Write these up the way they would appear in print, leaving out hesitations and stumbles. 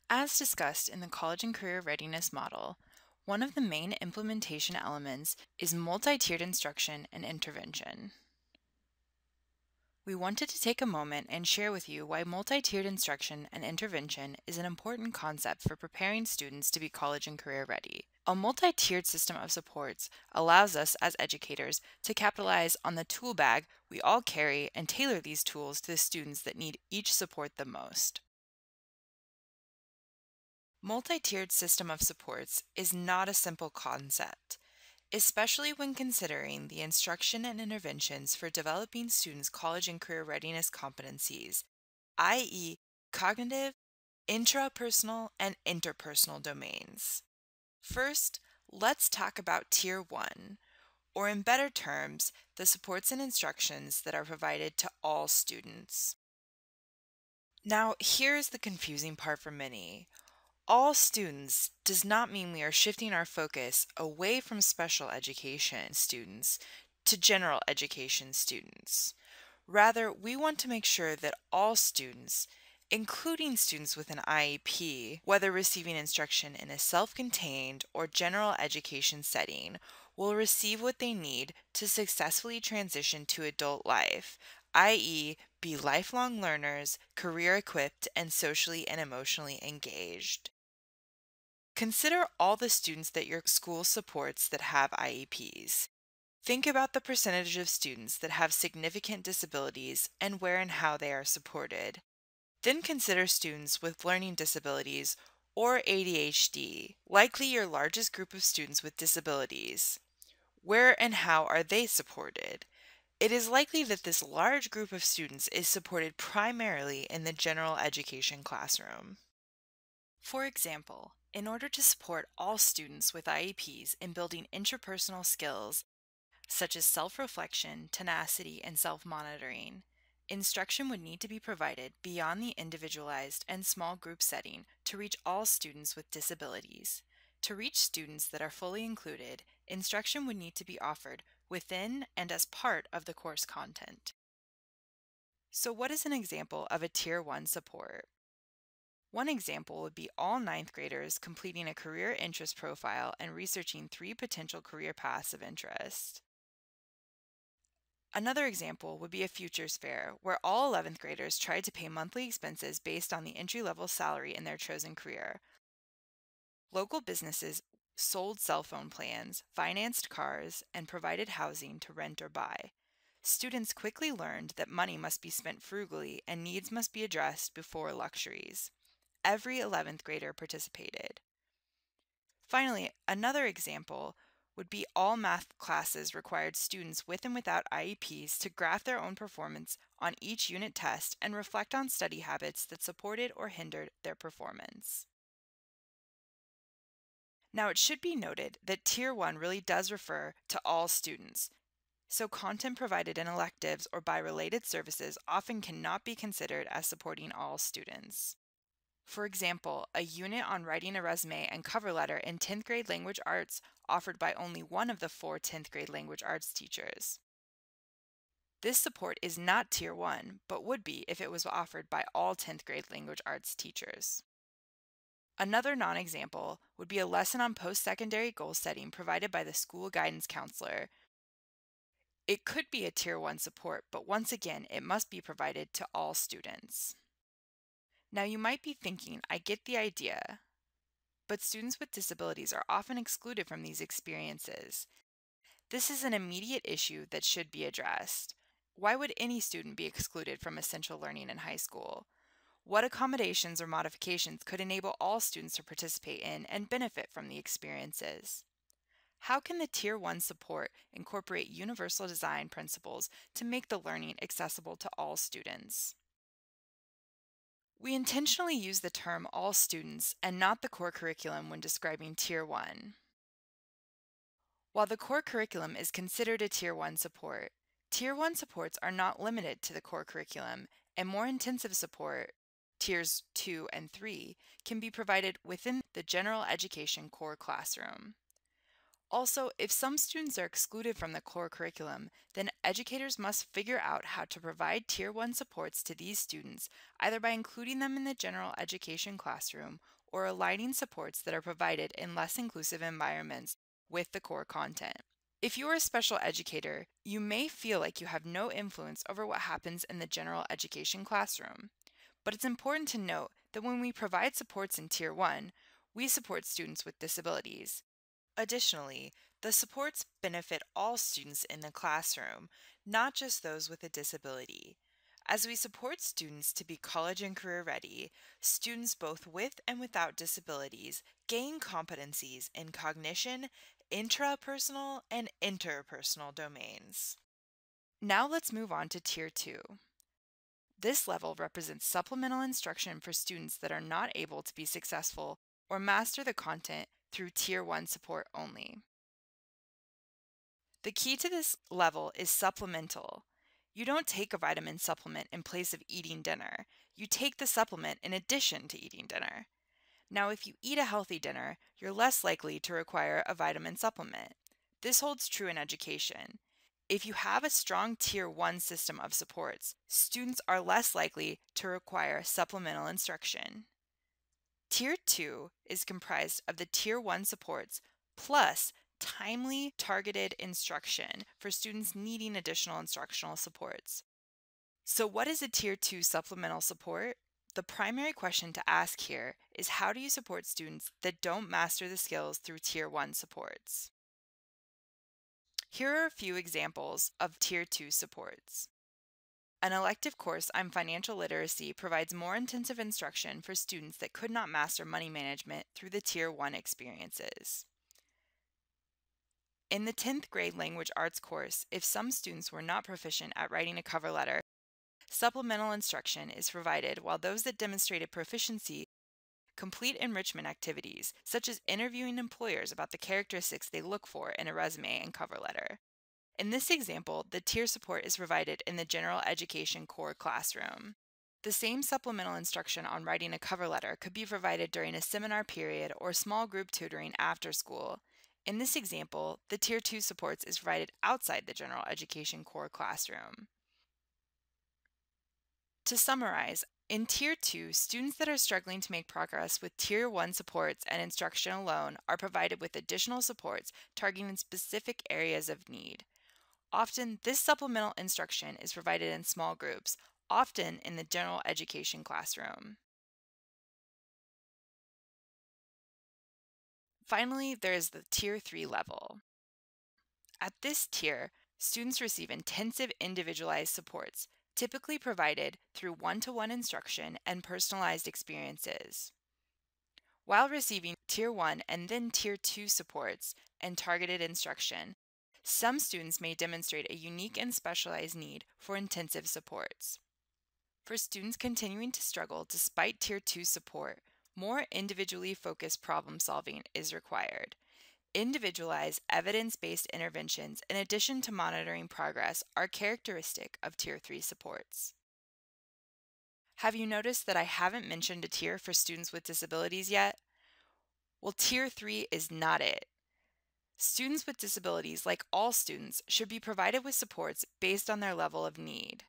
As discussed in the College and Career Readiness Model, one of the main implementation elements is multi-tiered instruction and intervention. We wanted to take a moment and share with you why multi-tiered instruction and intervention is an important concept for preparing students to be college and career ready. A multi-tiered system of supports allows us as educators to capitalize on the tool bag we all carry and tailor these tools to the students that need each support the most. Multi-tiered system of supports is not a simple concept, especially when considering the instruction and interventions for developing students' college and career readiness competencies, i.e., cognitive, intrapersonal, and interpersonal domains. First, let's talk about Tier 1, or in better terms, the supports and instructions that are provided to all students. Now, here's the confusing part for many. All students does not mean we are shifting our focus away from special education students to general education students. Rather, we want to make sure that all students, including students with an IEP, whether receiving instruction in a self-contained or general education setting, will receive what they need to successfully transition to adult life, i.e., be lifelong learners, career equipped, and socially and emotionally engaged. Consider all the students that your school supports that have IEPs. Think about the percentage of students that have significant disabilities and where and how they are supported. Then consider students with learning disabilities or ADHD, likely your largest group of students with disabilities. Where and how are they supported? It is likely that this large group of students is supported primarily in the general education classroom. For example, in order to support all students with IEPs in building interpersonal skills such as self-reflection, tenacity, and self-monitoring, instruction would need to be provided beyond the individualized and small group setting to reach all students with disabilities. To reach students that are fully included, instruction would need to be offered within and as part of the course content. So what is an example of a Tier 1 support? One example would be all ninth graders completing a career interest profile and researching 3 potential career paths of interest. Another example would be a futures fair, where all 11th graders tried to pay monthly expenses based on the entry-level salary in their chosen career. Local businesses sold cell phone plans, financed cars, and provided housing to rent or buy. Students quickly learned that money must be spent frugally and needs must be addressed before luxuries. Every 11th grader participated. Finally, another example would be all math classes required students with and without IEPs to graph their own performance on each unit test and reflect on study habits that supported or hindered their performance. Now, it should be noted that Tier 1 really does refer to all students, so content provided in electives or by related services often cannot be considered as supporting all students. For example, a unit on writing a resume and cover letter in 10th grade language arts offered by only one of the 4 10th grade language arts teachers. This support is not Tier 1, but would be if it was offered by all 10th grade language arts teachers. Another non-example would be a lesson on post-secondary goal setting provided by the school guidance counselor. It could be a Tier 1 support, but once again, it must be provided to all students. Now you might be thinking, I get the idea, but students with disabilities are often excluded from these experiences. This is an immediate issue that should be addressed. Why would any student be excluded from essential learning in high school? What accommodations or modifications could enable all students to participate in and benefit from the experiences? How can the Tier 1 support incorporate universal design principles to make the learning accessible to all students? We intentionally use the term all students and not the core curriculum when describing Tier 1. While the core curriculum is considered a Tier 1 support, Tier 1 supports are not limited to the core curriculum, and more intensive support, Tiers 2 and 3, can be provided within the general education core classroom. Also, if some students are excluded from the core curriculum, then educators must figure out how to provide Tier 1 supports to these students, either by including them in the general education classroom or aligning supports that are provided in less inclusive environments with the core content. If you are a special educator, you may feel like you have no influence over what happens in the general education classroom. But it's important to note that when we provide supports in Tier 1, we support students with disabilities. Additionally, the supports benefit all students in the classroom, not just those with a disability. As we support students to be college and career ready, students both with and without disabilities gain competencies in cognition, intrapersonal, and interpersonal domains. Now let's move on to Tier 2. This level represents supplemental instruction for students that are not able to be successful or master the content through Tier 1 support only. The key to this level is supplemental. You don't take a vitamin supplement in place of eating dinner. You take the supplement in addition to eating dinner. Now, if you eat a healthy dinner, you're less likely to require a vitamin supplement. This holds true in education. If you have a strong Tier 1 system of supports, students are less likely to require supplemental instruction. Tier 2 is comprised of the Tier 1 supports plus timely, targeted instruction for students needing additional instructional supports. So what is a Tier 2 supplemental support? The primary question to ask here is, how do you support students that don't master the skills through Tier 1 supports? Here are a few examples of Tier 2 supports. An elective course on financial literacy provides more intensive instruction for students that could not master money management through the Tier 1 experiences. In the 10th grade language arts course, if some students were not proficient at writing a cover letter, supplemental instruction is provided, while those that demonstrated proficiency complete enrichment activities, such as interviewing employers about the characteristics they look for in a resume and cover letter. In this example, the tier support is provided in the general education core classroom. The same supplemental instruction on writing a cover letter could be provided during a seminar period or small group tutoring after school. In this example, the Tier 2 supports is provided outside the general education core classroom. To summarize, in Tier 2, students that are struggling to make progress with Tier 1 supports and instruction alone are provided with additional supports targeting specific areas of need. Often, this supplemental instruction is provided in small groups, often in the general education classroom. Finally, there is the Tier 3 level. At this tier, students receive intensive individualized supports, typically provided through one-to-one instruction and personalized experiences. While receiving Tier 1 and then Tier 2 supports and targeted instruction, some students may demonstrate a unique and specialized need for intensive supports. For students continuing to struggle despite Tier 2 support, more individually focused problem solving is required. Individualized, evidence-based interventions, in addition to monitoring progress, are characteristic of Tier 3 supports. Have you noticed that I haven't mentioned a tier for students with disabilities yet? Well, Tier 3 is not it. Students with disabilities, like all students, should be provided with supports based on their level of need.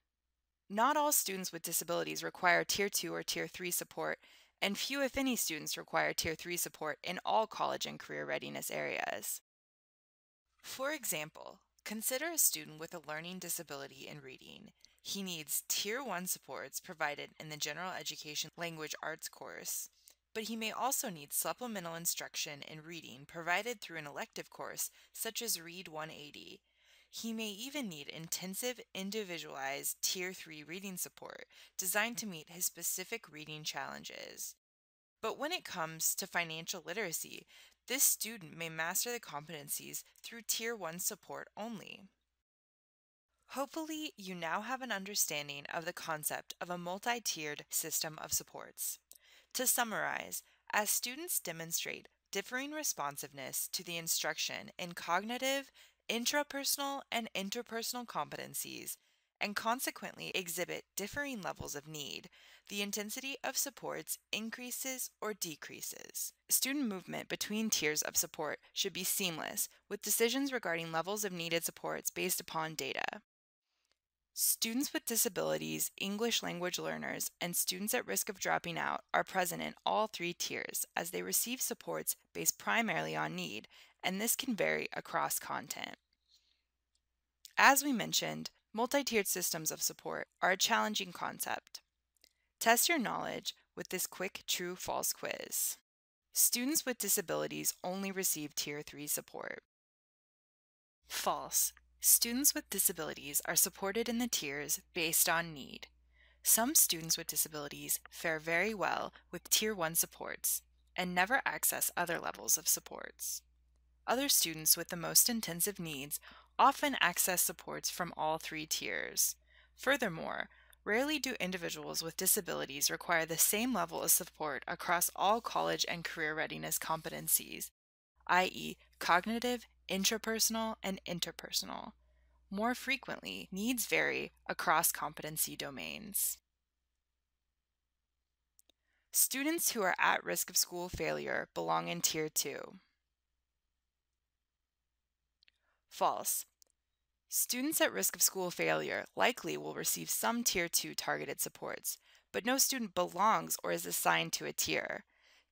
Not all students with disabilities require Tier 2 or Tier 3 support, and few, if any, students require Tier 3 support in all college and career readiness areas. For example, consider a student with a learning disability in reading. He needs Tier 1 supports provided in the general education language arts course, but he may also need supplemental instruction in reading provided through an elective course such as Read 180. He may even need intensive, individualized Tier 3 reading support designed to meet his specific reading challenges. But when it comes to financial literacy, this student may master the competencies through Tier 1 support only. Hopefully, you now have an understanding of the concept of a multi-tiered system of supports. To summarize, as students demonstrate differing responsiveness to the instruction in cognitive, intrapersonal, and interpersonal competencies, and consequently exhibit differing levels of need, the intensity of supports increases or decreases. Student movement between tiers of support should be seamless, with decisions regarding levels of needed supports based upon data. Students with disabilities, English language learners, and students at risk of dropping out are present in all three tiers as they receive supports based primarily on need, and this can vary across content. As we mentioned, multi-tiered systems of support are a challenging concept. Test your knowledge with this quick true-false quiz. Students with disabilities only receive Tier 3 support. False. Students with disabilities are supported in the tiers based on need. Some students with disabilities fare very well with Tier 1 supports and never access other levels of supports. Other students with the most intensive needs often access supports from all three tiers. Furthermore, rarely do individuals with disabilities require the same level of support across all college and career readiness competencies, i.e., cognitive, intrapersonal, and interpersonal. More frequently, needs vary across competency domains. Students who are at risk of school failure belong in Tier 2. False. Students at risk of school failure likely will receive some Tier 2 targeted supports, but no student belongs or is assigned to a tier.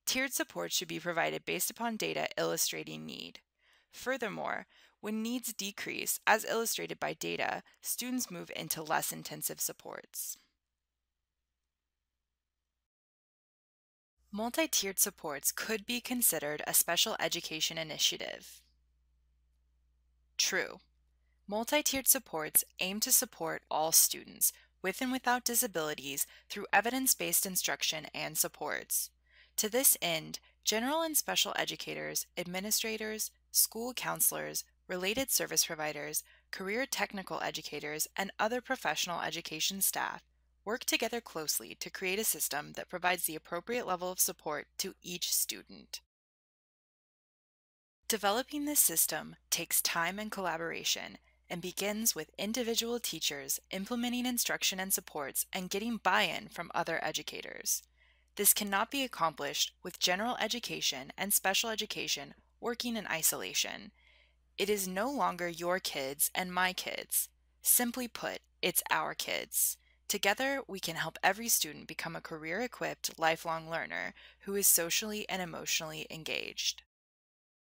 Tiered support should be provided based upon data illustrating need. Furthermore, when needs decrease, as illustrated by data, students move into less intensive supports. Multi-tiered supports could be considered a special education initiative. True. Multi-tiered supports aim to support all students, with and without disabilities, through evidence-based instruction and supports. To this end, general and special educators, administrators, school counselors, related service providers, career technical educators, and other professional education staff work together closely to create a system that provides the appropriate level of support to each student. Developing this system takes time and collaboration and begins with individual teachers implementing instruction and supports and getting buy-in from other educators. This cannot be accomplished with general education and special education working in isolation. It is no longer your kids and my kids. Simply put, it's our kids. Together, we can help every student become a career-equipped, lifelong learner who is socially and emotionally engaged.